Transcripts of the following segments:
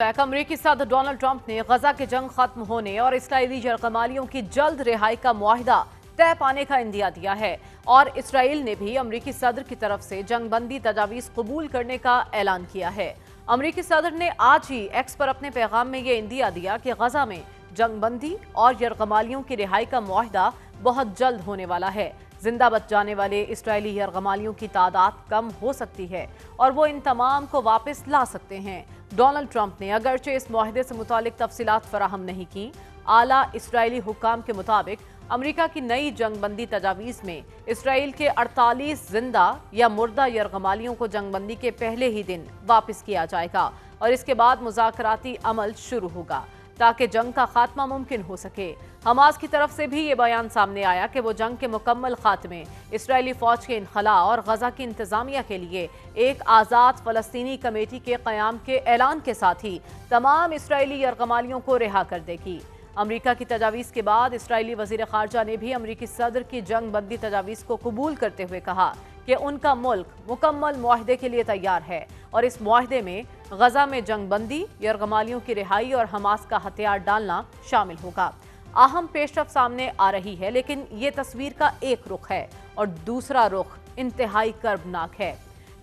अमरीकी सदर Donald Trump ने गजा के जंग खत्म होने और इसराइली यरगमालियों की जल्द रिहाई का मुआहिदा तय पाने का इंदिया दिया है और इसराइल ने भी अमरीकी सदर की तरफ से जंगबंदी तजावीज कबूल करने का ऐलान किया है। अमरीकी सदर ने आज ही एक्स पर अपने पैगाम में ये इंदिया दिया कि गजा में जंगबंदी और यरगमालियों की रिहाई का मुआहिदा बहुत जल्द होने वाला है। जिंदा बच जाने वाले इसराइली यरगमालियों की तादाद कम हो सकती है और वो इन तमाम को वापस ला सकते हैं। डोनाल्ड ट्रंप ने अगरचे इस मुआहिदे से मुतालिक तफसीलात फराहम नहीं की। आला इसराइली हुक्काम के मुताबिक अमरीका की नई जंगबंदी तजावीज़ में इसराइल के 48 जिंदा या मुर्दा यरगमालियों को जंगबंदी के पहले ही दिन वापस किया जाएगा और इसके बाद मुज़ाकराती अमल शुरू होगा ताकि जंग का खात्मा मुमकिन हो सके। हमास की तरफ से भी ये बयान सामने आया कि वो जंग के मुकम्मल खात्मे, इसराइली फौज के इनखला और गजा की इंतजामिया के लिए एक आज़ाद फ़लस्तीनी कमेटी के क़याम के ऐलान के साथ ही तमाम इसराइली यरगमालियों को रिहा कर देगी। अमरीका की तजावीज़ के बाद इसराइली वज़ीर ख़ारजा ने भी अमरीकी सदर की जंग बंदी तजावीज़ को कबूल करते हुए कहा कि उनका मुल्क मुकम्मल मुआहदे के लिए तैयार है और इस मुआहदे में गजा में जंग बंदी, यरगमालियों की रिहाई और हमास का हथियार डालना शामिल होगा। अहम पेशरफ सामने आ रही है, लेकिन ये तस्वीर का एक रुख है और दूसरा रुख इंतहाई कर्बनाक है।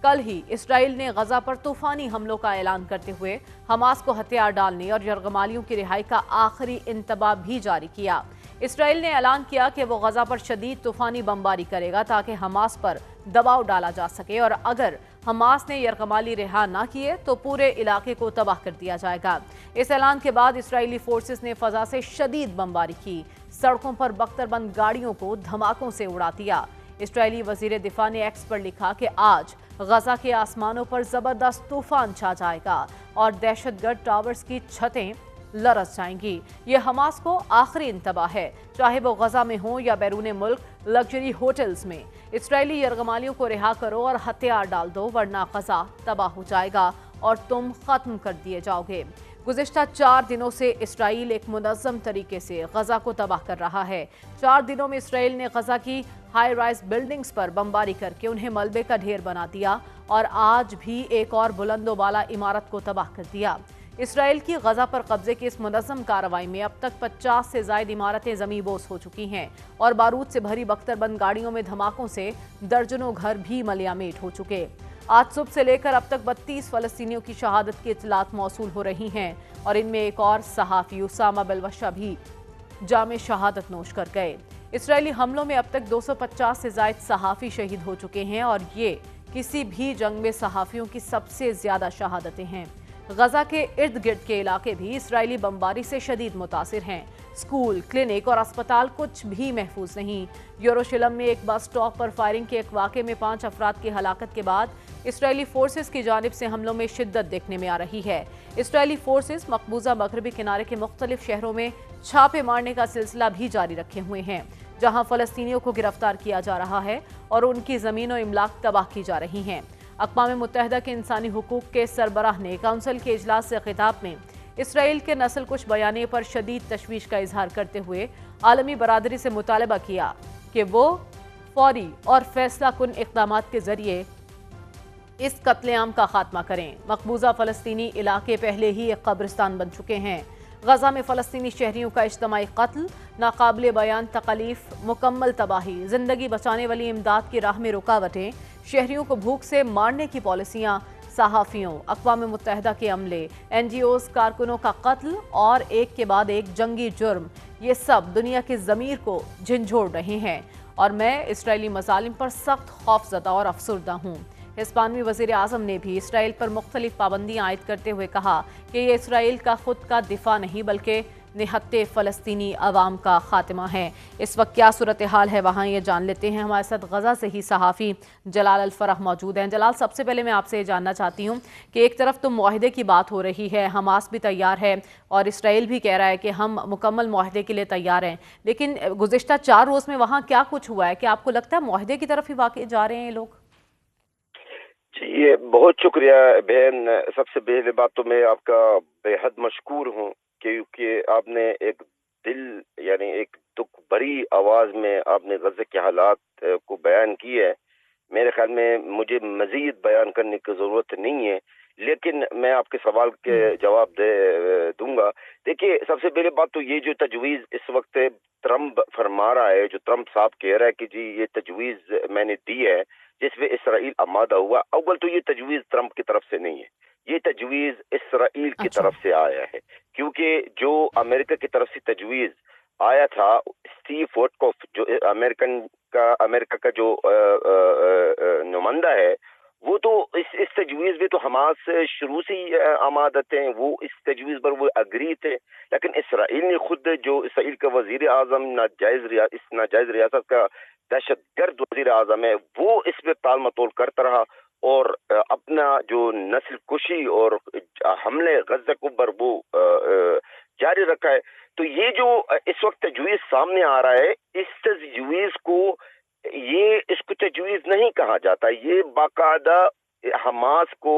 कल ही इसराइल ने गजा पर तूफानी हमलों का ऐलान करते हुए हमास को हथियार डालने और यरगमालियों की रिहाई का आखिरी इंतबाह भी जारी किया। इसराइल ने ऐलान किया कि वो गजा पर शदीद तूफानी बमबारी करेगा ताकि हमास पर दबाव डाला जा सके और अगर हमास ने यरगमाली रिहा ना किए तो पूरे इलाके को तबाह कर दिया जाएगा। इस ऐलान के बाद इसराइली फोर्सेस ने फजा से शदीद बमबारी की, सड़कों पर बख्तरबंद गाड़ियों को धमाकों से उड़ा दिया। इसराइली वजीर दिफा ने एक्स पर लिखा कि आज गजा के आसमानों पर जबरदस्त तूफान छा जाएगा और दहशतगर्द टावर्स की छतें लरस जाएंगी। ये हमास को आखिरी इंतबाह है, चाहे वो गजा में हो या बैरून मुल्क लग्जरी होटल्स में। इसराइली यरगमालियों को रिहा करो और हथियार डाल दो, वरना गजा तबाह हो जाएगा और तुम खत्म कर दिए जाओगे। गुज़िश्ता 4 दिनों से इसराइल एक मुनज़्ज़म तरीके से गजा को तबाह कर रहा है। 4 दिनों में इसराइल ने गजा की हाई राइज बिल्डिंग्स पर बमबारी करके उन्हें मलबे का ढेर बना दिया और आज भी एक और बुलंदोबाला इमारत को तबाह कर दिया। इसराइल की गजा पर कब्जे की इस मुनज़्ज़म कार्रवाई में अब तक 50 से ज़ायद इमारतें ज़मींबोस हो चुकी हैं और बारूद से भरी बख्तरबंद गाड़ियों में धमाकों से दर्जनों घर भी मलियामेट हो चुके। आज सुबह से लेकर अब तक 32 फ़लस्तीनियों की शहादत की इतलात मौसूल हो रही हैं और इनमें एक और सहाफ़ी उसामा बिलवशा भी जामे शहादत नोश कर गए। इसराइली हमलों में अब तक 250 से ज़ायद सहाफ़ी शहीद हो चुके हैं और ये किसी भी जंग में सहाफ़ियों की सबसे ज़्यादा शहादतें हैं। गजा के इर्द गिर्द के इलाके भी इसराइली बमबारी से शदीद मुतासिर हैं। स्कूल, क्लिनिक और अस्पताल कुछ भी महफूज नहीं। यरूशलेम में एक बस स्टॉप पर फायरिंग के एक वाक़े में 5 अफराद की हलाकत के बाद इसराइली फोर्सेस की जानिब से हमलों में शिद्दत देखने में आ रही है। इसराइली फोर्सेस मकबूजा मगरबी किनारे के मुख्तलिफ शहरों में छापे मारने का सिलसिला भी जारी रखे हुए हैं, जहाँ फ़लस्तीनियों को गिरफ्तार किया जा रहा है और उनकी ज़मीन और इमलाक तबाह की जा रही हैं। अक़वाम मुत्तहिदा के इंसानी हुकूक के सरबराह ने काउंसिल के इजलास से खिताब में इसराइल के नस्ल कुश बयाने पर शदीद तशवीश का इजहार करते हुए आलमी बरादरी से मुतालबा किया कि वो फौरी और फैसला कुन इक़दामात के जरिए इस कत्लेआम का खात्मा करें। मकबूजा फ़लस्तीनी इलाके पहले ही एक कब्रिस्तान बन चुके हैं। गजा में फ़लस्तीनी शहरियों का इज्तमाई कत्ल, नाकाबिले बयान तकलीफ, मुकम्मल तबाही, ज़िंदगी बचाने वाली इमदाद की राह में रुकावटें, शहरियों को भूख से मारने की पॉलिसियाँ, सहाफ़ियों, अक़वाम मुत्तहिदा के अमले, NGOs कारकुनों का कत्ल और एक के बाद एक जंगी जुर्म, ये सब दुनिया की ज़मीर को झंझोड़ रहे हैं और मैं इसराइली मज़ालिम पर सख्त खौफज़दा और अफसरदा हूँ। हिस्पानवी वज़ीर आज़म ने भी इसराइल पर मुख्तलिफ पाबंदियाँ आयद करते हुए कहा कि ये इसराइल का खुद का दिफा नहीं बल्कि निहत्ते फ़लस्तीनी अवाम का खात्मा है। इस वक्त क्या सूरत हाल है वहाँ ये जान लेते हैं। हमारे साथ गजा से ही सहाफ़ी जलाल अल-फरह मौजूद हैं। जलाल, सबसे पहले मैं आपसे ये जानना चाहती हूँ कि एक तरफ तो मुआहदे की बात हो रही है, हमास भी तैयार है और इसराइल भी कह रहा है कि हम मुकम्मल मुआहदे के लिए तैयार हैं, लेकिन गुज़िश्ता 4 रोज़ में वहाँ क्या कुछ हुआ है? क्या आपको लगता है मुआहदे की तरफ ही वाकई जा रहे हैं ये लोग? ये बहुत शुक्रिया बहन। सबसे पहले बात तो मैं आपका बेहद मशकूर हूँ क्योंकि आपने एक दिल यानी एक दुख भरी आवाज में आपने गज़े के हालात को बयान की है। मेरे ख्याल में मुझे मजीद बयान करने की ज़रूरत नहीं है لیکن میں آپ کے سوال کے جواب دوں گا. دیکھیے سب سے پہلے بات تو یہ جو تجویز اس وقت ٹرمپ فرما رہا ہے, جو ٹرمپ صاحب کہہ رہا ہے کہ جی یہ تجویز میں نے دی ہے جس میں اسرائیل آمادہ ہوا, اول تو یہ تجویز ٹرمپ کی طرف سے نہیں ہے, یہ تجویز اسرائیل کی اچھا. طرف سے آیا ہے. کیونکہ جو امریکہ کی طرف سے تجویز آیا تھا, اسٹیو وٹکوف جو امریکہ کا جو نمائندہ ہے, وہ تو اس تجویز میں تو حماس شروع سے ہی آمادت ہیں, وہ اس تجویز پر وہ اگری تھے. لیکن اسرائیل نے خود, جو اسرائیل کا وزیر اعظم اس ناجائز ریاست کا دہشت گرد وزیر اعظم ہے, وہ اس پہ تال متول کرتا رہا اور اپنا جو نسل کشی اور حملے غزہ کو پر وہ جاری رکھا ہے. تو یہ جو اس وقت تجویز سامنے آ رہا ہے, اس تجویز کو تجویز نہیں کہا جاتا, یہ باقاعدہ حماس کو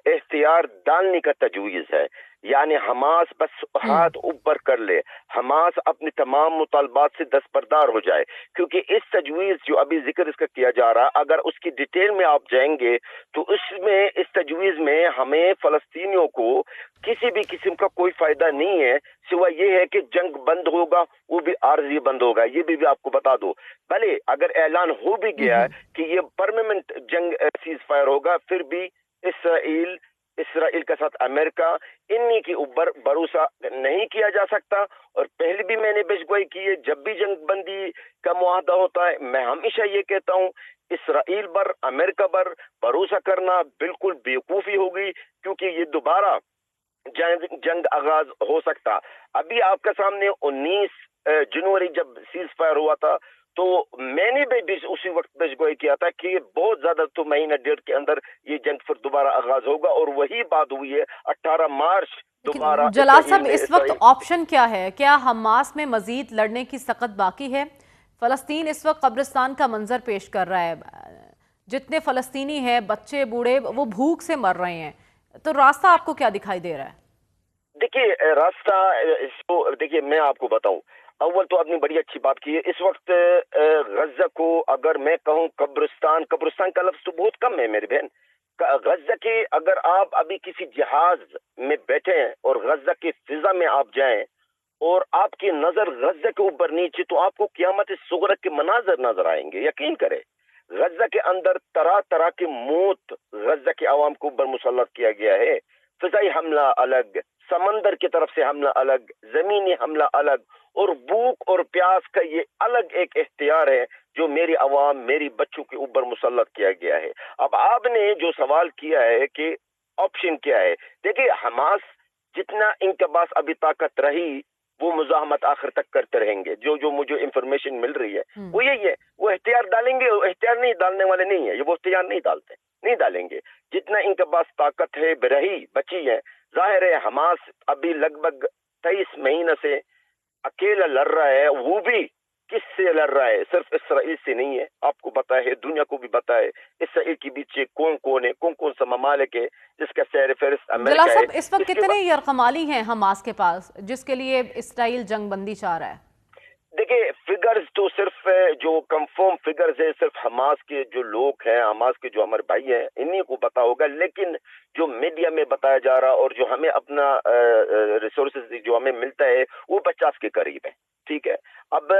اختیار ڈالنے کا تجویز ہے. یعنی حماس بس ہاتھ اوپر کر لے, حماس اپنے تمام مطالبات سے دستبردار ہو جائے. کیونکہ اس تجویز جو ابھی ذکر اس کا کیا جا رہا, اگر اس کی ڈیٹیل میں آپ جائیں گے تو اس تجویز میں ہمیں فلسطینیوں کو کسی بھی قسم کا کوئی فائدہ نہیں ہے, سوائے یہ ہے کہ جنگ بند ہوگا, وہ بھی عارضی بند ہوگا. یہ بھی آپ کو بتا دو, بھلے اگر اعلان ہو بھی گیا کہ یہ پرماننٹ جنگ سیز فائر ہوگا, پھر بھی اسرائیل کے ساتھ امریکہ انہی کے اوپر بھروسہ نہیں کیا جا سکتا. اور پہلے بھی میں نے پیشگوئی کی ہے, جب بھی جنگ بندی کا معاہدہ ہوتا ہے میں ہمیشہ یہ کہتا ہوں, اسرائیل پر امریکہ پر بھروسہ کرنا بالکل بیوقوفی ہوگی, کیونکہ یہ دوبارہ جنگ آغاز ہو سکتا. ابھی آپ کے سامنے 19 جنوری جب سیز فائر ہوا تھا, تو میں نے بھی اسی وقت پیشگوئی کیا تھا کہ بہت زیادہ تو مہینہ ڈیڑھ کے اندر یہ جنگ پھر دوبارہ آغاز ہوگا, اور وہی بات ہوئی ہے 18 مارچ دوبارہ. جلال صاحب, اس وقت آپشن کیا ہے؟ کیا حماس میں مزید لڑنے کی سخت باقی ہے؟ فلسطین اس وقت قبرستان کا منظر پیش کر رہا ہے, جتنے فلسطینی ہیں بچے بوڑھے وہ بھوک سے مر رہے ہیں, تو راستہ آپ کو کیا دکھائی دے رہا ہے؟ دیکھیے راستہ, دیکھیے میں آپ کو بتاؤں, اول تو آپ نے بڑی اچھی بات کی ہے. اس وقت غزہ کو اگر میں کہوں قبرستان کا لفظ تو بہت کم ہے میری بہن. غزہ کے اگر آپ ابھی کسی جہاز میں بیٹھے ہیں اور غزہ کی فضا میں آپ جائیں اور آپ کی نظر غزہ کے اوپر نیچے, تو آپ کو قیامت صغرا کے مناظر نظر آئیں گے. یقین کریں, غزہ کے اندر طرح طرح کی موت غزہ کے عوام کے اوپر مسلط کیا گیا ہے. فضائی حملہ الگ, سمندر کی طرف سے حملہ الگ, زمینی حملہ الگ, اور بھوک اور پیاس کا یہ الگ ایک اختیار ہے جو میری عوام, میری بچوں کے اوپر مسلط کیا گیا ہے. اب آپ نے جو سوال کیا ہے کہ آپشن کیا ہے, دیکھیں حماس جتنا ان کے پاس ابھی طاقت رہی وہ مزاحمت آخر تک کرتے رہیں گے. جو مجھے انفارمیشن مل رہی ہے وہ یہی ہے, وہ اختیار ڈالیں گے, اختیار نہیں ڈالنے والے نہیں ہیں, وہ اختیار نہیں ڈالیں گے. جتنا ان کے پاس طاقت ہے برہی بچی ہے. ظاہر ہے حماس ابھی لگ بھگ 23 مہینے سے اکیلا لڑ رہا ہے, وہ بھی کس سے لڑ رہا ہے؟ صرف اسرائیل سے نہیں ہے, آپ کو پتا ہے, دنیا کو بھی پتا ہے اسرائیل کے پیچھے کون ہے, کون سا ممالک ہے جس کا سیر فہرست امریکہ ہے. صاحب, اس وقت کتنے یرغمالی ہیں حماس کے پاس جس کے لیے اسرائیل جنگ بندی چاہ رہا ہے؟ دیکھیں فگرز تو صرف جو کنفرم فگرز ہے صرف حماس کے جو لوگ ہیں, حماس کے جو ہمارے بھائی ہیں انہی کو پتا ہوگا. لیکن جو میڈیا میں بتایا جا رہا اور جو ہمیں اپنا ریسورسز جو ہمیں ملتا ہے وہ 50 کے قریب ہے. ٹھیک ہے, اب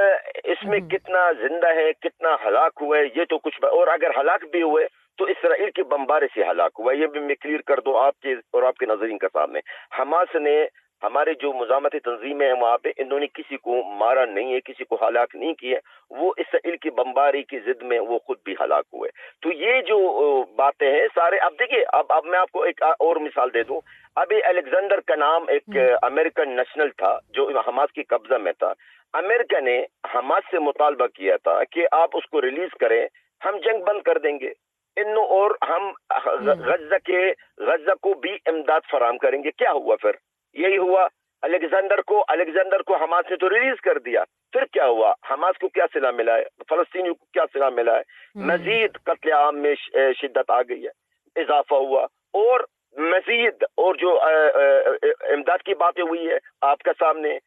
اس میں کتنا زندہ ہے کتنا ہلاک ہوئے یہ تو کچھ, اور اگر ہلاک بھی ہوئے تو اسرائیل کی بمبارے سے ہلاک ہوا. یہ بھی میں کلیئر کر دوں آپ کے اور آپ کے ناظرین کے سامنے. حماس نے, ہمارے جو مزاحمتی تنظیمیں ہیں وہاں پہ, انہوں نے کسی کو مارا نہیں ہے, کسی کو ہلاک نہیں کیا, وہ اسرائیل کی بمباری کی ضد میں وہ خود بھی ہلاک ہوئے. تو یہ جو باتیں ہیں سارے, اب دیکھیے اب میں آپ کو ایک اور مثال دے دوں. ابھی الیگزینڈر کا نام ایک امریکن نیشنل تھا جو حماس کی قبضہ میں تھا. امریکہ نے حماس سے مطالبہ کیا تھا کہ آپ اس کو ریلیز کریں, ہم جنگ بند کر دیں گے اور ہم غزہ کو بھی امداد فراہم کریں گے. کیا ہوا پھر؟ یہی ہوا. الیگزینڈر کو حماس نے تو ریلیز کر دیا. پھر کیا ہوا؟ حماس کو کیا صلاح ملا ہے, فلسطینیوں کو کیا صلاح ملا ہے؟ مزید قتل عام میں شدت آ گئی ہے, اضافہ ہوا, اور مزید اور جو امداد کی باتیں ہوئی ہے آپ کے سامنے,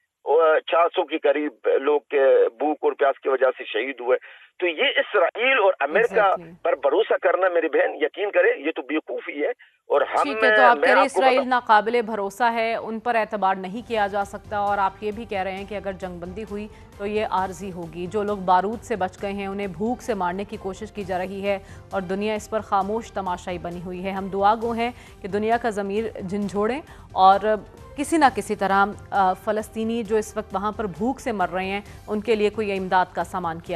400 کے قریب لوگ بھوک اور پیاس کی وجہ سے شہید ہوئے. تو یہ اسرائیل اور امریکہ پر بھروسہ کرنا میری بہن یقین کرے یہ تو بیوقوفی ہے. اور ہم ٹھیک ہے، تو آپ کہہ رہے اسرائیل ناقابل بھروسہ ہے، ان پر اعتبار نہیں کیا جا سکتا، اور آپ یہ بھی کہہ رہے ہیں کہ اگر جنگ بندی ہوئی تو یہ عارضی ہوگی. جو لوگ بارود سے بچ گئے ہیں انہیں بھوک سے مارنے کی کوشش کی جا رہی ہے اور دنیا اس پر خاموش تماشائی بنی ہوئی ہے. ہم دعا گو ہیں کہ دنیا کا ضمیر جھنجھوڑیں اور کسی نہ کسی طرح فلسطینی جو اس وقت وہاں پر بھوک سے مر رہے ہیں ان کے لیے کوئی امداد کا سامان کیا